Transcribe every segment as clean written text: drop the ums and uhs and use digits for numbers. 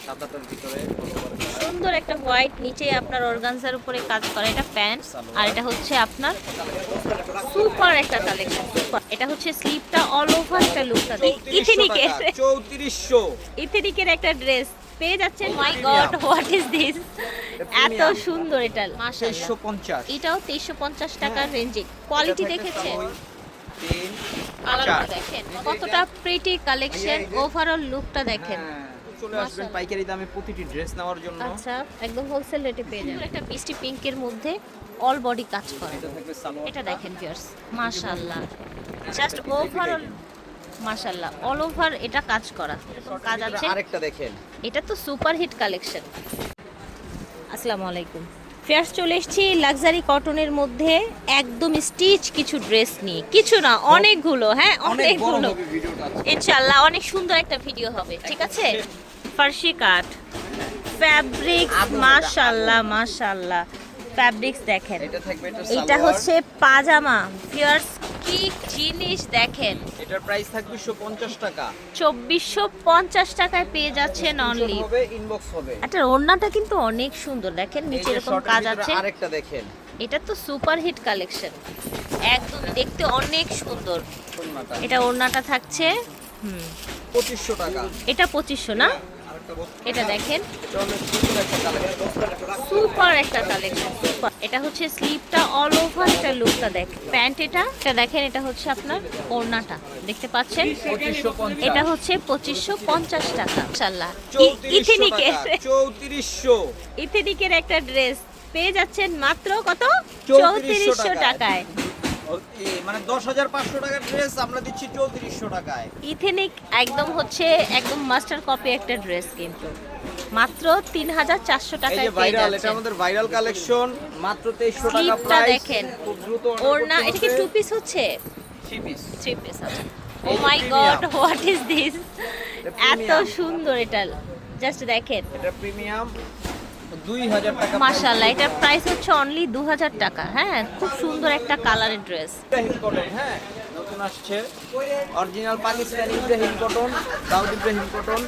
সাদাটার ভিতরে সুন্দর একটা হোয়াইট, নিচে আপনার অর্গানজার উপরে কাজ করা, এটা প্যান্ট। আর এটা হচ্ছে আপনার সুপার একটা কালেকশন, সুপার। এটা হচ্ছে স্লিপটা, অল ওভার একটা লুকটা দেখেন। ইথেনিকের 3400 ইথেনিকের একটা ড্রেস পেয়ে যাচ্ছেন। মাই গড, হোয়াট ইজ দিস, এত সুন্দর এটা মাশাআল্লাহ। 2350 এটাও 2350 টাকার রেঞ্জে। কোয়ালিটি দেখেছেন, কালারটা দেখেন, কতটা প্রিটি কালেকশন, ওভারঅল লুকটা দেখেন। চলে আসবেন পাইকারি দামে প্রতিটি ড্রেস নেওয়ার জন্য। আচ্ছা, একদম হোলসেল রেটে পেয়ে যাবেন। একটা মিষ্টি পিঙ্কের মধ্যে অল বডি কাজ করা, এটা থাকবে সালোয়ার। এটা দেখেন ভিউয়ার্স, মাশাআল্লাহ, জাস্ট ওভারঅল মাশাআল্লাহ, অল ওভার এটা কাজ করা, কাজ আছে। আরেকটা দেখেন, এটা তো সুপার হিট কালেকশন। আসসালামু আলাইকুম ফিয়ার্স, চলে এসেছি লাক্সারি কটনের মধ্যে একদম স্টিচ কিছু ড্রেস নিয়ে। কিছু না, অনেকগুলো, হ্যাঁ অনেকগুলো ইনশাআল্লাহ। অনেক সুন্দর একটা ভিডিও হবে, ঠিক আছে। ফার্সি কাট ফ্যাব্রিক্স, মাশাআল্লাহ মাশাআল্লাহ, ফ্যাব্রিক্স দেখেন। এটা হচ্ছে পাজামা ফিয়ার্স, কি জিনিস দেখেন। এটার প্রাইস থাকবে 250 টাকা, 2450 টাকায় পেয়ে যাচ্ছেন অনলি। হবে ইনবক্স হবে। এটা ওড়নাটা কিন্তু অনেক সুন্দর দেখেন, নিচে এরকম কাজ আছে। আরেকটা দেখেন, এটা তো সুপার হিট কালেকশন, একদম দেখতে অনেক সুন্দর। এটা ওড়নাটা থাকছে 2500 টাকা, এটা 2500 না। এটা দেখেন, কালেকশন সুপার একটা কালেকশন, সুপার। এটা হচ্ছে স্লিপটা, অল ওভার এটা লুকটা দেখেন। প্যান্ট এটা দেখেন, এটা হচ্ছে আপনার ওড়নাটা দেখতে পাচ্ছেন। 2550, এটা হচ্ছে 2550 টাকা মাশাআল্লাহ। ইথেনিকের 3400 ইথেনিকের একটা ড্রেস পেয়ে যাচ্ছেন মাত্র কত, 3400 টাকায়। মানে 10500 টাকার ড্রেস আমরা দিচ্ছি 3400 টাকায়। ইথেনিক একদম হচ্ছে একদম মাস্টার কপি একটা ড্রেস, কিন্তু মাত্র 3400 এই টাকায় যে পেয়ে ভাইরাল, এটা যাচ্ছেন। আমাদের ভাইরাল কালেকশন, মাত্র 2300 টাকা স্লিপটা প্রাইস। দেখেন, খুব দ্রুত ওড়না, এটা কি টু পিস হচ্ছে? 3 পিস। 3 পিস আছে। ও এই যে মাই premium। God, what is this, এত premium। সুন্দর এটা, জাস্ট দেখেন এটা প্রিমিয়াম 2000 টাকা মাশাআল্লাহ। এটার প্রাইস হচ্ছে অনলি 2000 টাকা। হ্যাঁ, খুব সুন্দর একটা কালারের ড্রেস। ইব্রাহিম কটন, হ্যাঁ নতুন আসছে, original Pakistani Ibrahim cotton, Dawood Ibrahim cotton.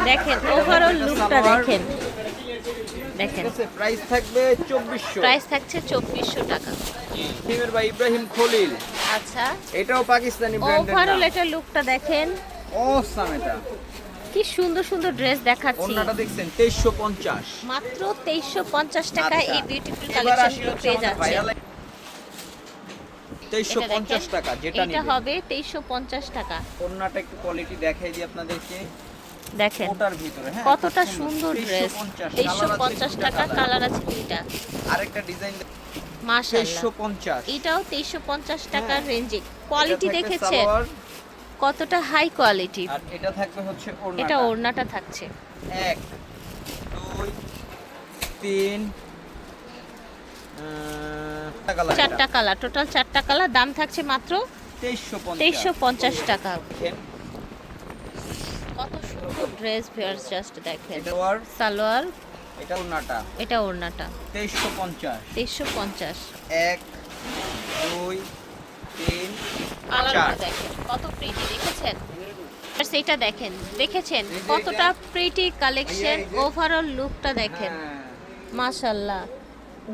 দেখেন ওভারঅল লুকটা দেখেন, দেখেন। ঠিক আছে, প্রাইস থাকবে 2400। প্রাইস থাকছে 2400 টাকা। থিমের ভাই ইব্রাহিম খলিল, আচ্ছা, এটাও পাকিস্তানি ব্র্যান্ডের ওভারঅল নাম। এটা লুকটা দেখেন, অসাম। এটা কি সুন্দর সুন্দর ড্রেস দেখাচ্ছি। ওন্নাটা দেখছেন 2350, মাত্র 2350 টাকায় আচ্ছা, এই বিউটিফুল এবার আসি কালেকশনগুলো হচ্ছে পেয়ে আমাদের যাচ্ছে। viral 2350 টাকা যেটা এটা নেবেন। হবে 2350 টাকা। ওন্নাটা একটু কোয়ালিটি দেখাই দিই আপনাদেরকে, দেখেন ওটার ভিতরে হ্যাঁ কতটা সুন্দর ড্রেস। 2350 টাকা, কালার আছে দুইটা। আরেকটা ডিজাইন মাশাআল্লাহ, 2350, এটাও 2350 টাকার রেঞ্জে। কোয়ালিটি এটা থাকবে দেখেছেন সালোয়ার, কতটা হাই কোয়ালিটি। আর এটা থাকবে হচ্ছে ওড়নাটা। এটা ওড়নাটা থাকছে 1 2 3 কালার, চারটা কালার, টোটাল 4টা কালার। দাম থাকছে মাত্র 2350 টাকা। দেখেন কত সুন্দর ড্রেস ভিউয়ার্স, জাস্ট দেখেন। এটা ওয়ার, সালোয়ার, এটা ওড়নাটা এটা ওড়নাটা 2350। 2350। 1 2 3 কালারটা 4, দেখেন কত প্রিটি, দেখেছেন সেটা দেখেন, দেখেছেন এই যে কতটা এটা। প্রিটি কালেকশন, এই যে। ওভারঅল লুকটা দেখেন হ্যাঁ, মাশাআল্লাহ,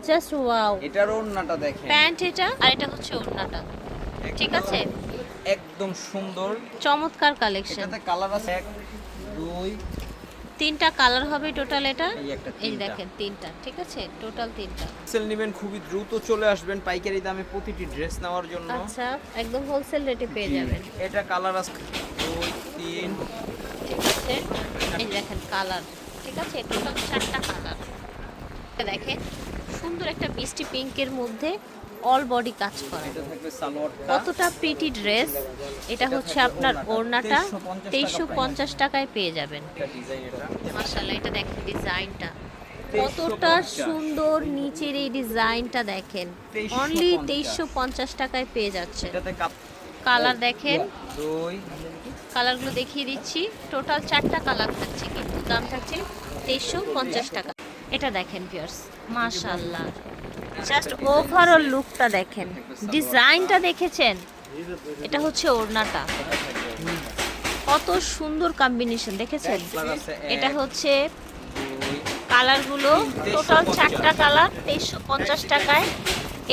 জাস্ট ওয়াও। এটার ওড়নাটা দেখেন, প্যান্ট এটা, আর এটা হচ্ছে ওড়নাটা, ঠিক আছে। একদম সুন্দর। চমৎকার কালেকশন। এটাতে কালার আছে 1 2 তিনটা কালার হবে টোটাল এটা। এই একটা, এই তিনটা। দেখেন তিনটা, ঠিক আছে, টোটাল তিনটা। সেল নেবেন খুবই দ্রুত চলে আসবেন পাইকারি দামে প্রতিটি ড্রেস নেওয়ার জন্য। আচ্ছা, একদম হোলসেল রেটে পেয়ে জি, যাবেন, এটা কালার আছে 2 3 ঠিক আছে। এই দেখেন কালার, ঠিক আছে, টোটাল 4টা কালার। দেখেন সুন্দর একটা মিষ্টি পিঙ্কের মধ্যে অল বডি কাজ করা, এটা থাকবে সালোয়ারটা, কতটা প্রিটি ড্রেস। এটা হচ্ছে আপনার ওড়নাটা, 2350 টাকায় পেয়ে যাবেন। এটা ডিজাইন, এটা মাশাআল্লাহ, এটা দেখেন ডিজাইনটা কতটা 2350 সুন্দর, নিচের এই ডিজাইনটা দেখেন, 2350 অনলি 2350 টাকায় পেয়ে যাচ্ছে। এটাতে কাপ কালার দেখেন, 2 কালারগুলো দেখিয়ে দিচ্ছি, টোটাল 4টা কালার থাকছে, কিন্তু দাম থাকছে 2350 টাকা। এটা দেখেন ভিউয়ার্স, মাশাআল্লাহ, জাস্ট ওভারঅল লুকটা দেখেন, ডিজাইনটা দেখেছেন। এটা হচ্ছে ওড়নাটা, কত সুন্দর কম্বিনেশন দেখেছেন? কালার আছে এটা হচ্ছে 2 কালারগুলো টোটাল 4টা কালার 2350 টাকায়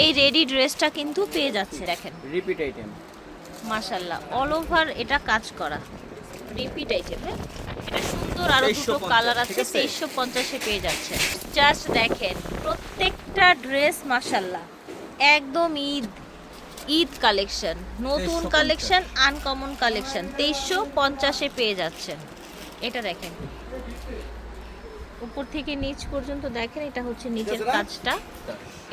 এই রেডি ড্রেসটা কিন্তু পেয়ে যাচ্ছে। দেখেন রিপিট আইটেম, মাশাআল্লাহ অল ওভার এটা কাজ করা রিপিট আইটেম। এটা সুন্দর আরো দুটো 2350, কালার আছে, ঠিক আছে? 2350 এ পেয়ে যাচ্ছে। জাস্ট দেখেন প্রত্যেকটা ড্রেস মাশাআল্লাহ একদম ঈদ কালেকশন, নতুন 2350 কালেকশন, আনকমন কালেকশন 2350 এ পেয়ে যাচ্ছেন। এটা দেখেন উপর থেকে নিচ পর্যন্ত দেখেন, এটা হচ্ছে নিচের কাজটা,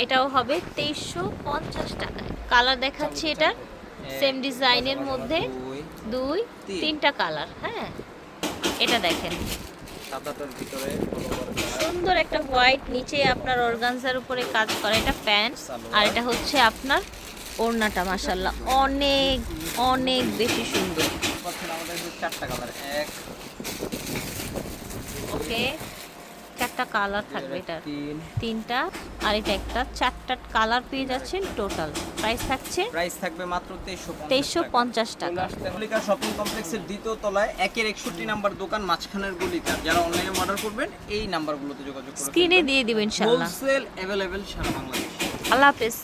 এটাও হবে 2350 টাকায়। কালার দেখাচ্ছি এটা সেম ডিজাইনের মধ্যে 2 3টা কালার। হ্যাঁ এটা দেখেন সাদাটার ভিতরে সুন্দর একটা হোয়াইট, নিচে আপনার অর্গানজার উপরে কাজ করা, এটা প্যান্ট, আর এটা হচ্ছে আপনার ওড়নাটা। মাশাআল্লাহ অনেক অনেক বেশি সুন্দর। পাচ্ছেন আমাদের 4টা কালার, 1 ওকে 4টা কালার থাকবে এটার, 3 3টা আর এটা একটা, 4টা কালার পেয়ে যাচ্ছেন। টোটাল প্রাইস থাকছে প্রাইস থাকবে মাত্র 2350 টাকা। মল্লিকা শপিং কমপ্লেক্সের দ্বিতীয় তলায় 1-61 নাম্বার দোকান, মাঝখানের গলিতে। যারা অনলাইনে অর্ডার করবেন এই নাম্বারগুলোতে যোগাযোগ করুন, স্ক্রিনে দিয়ে দিবেন ইনশাআল্লাহ। হোলসেল अवेलेबल সারা বাংলাদেশ। আল্লাহ হাফেজ।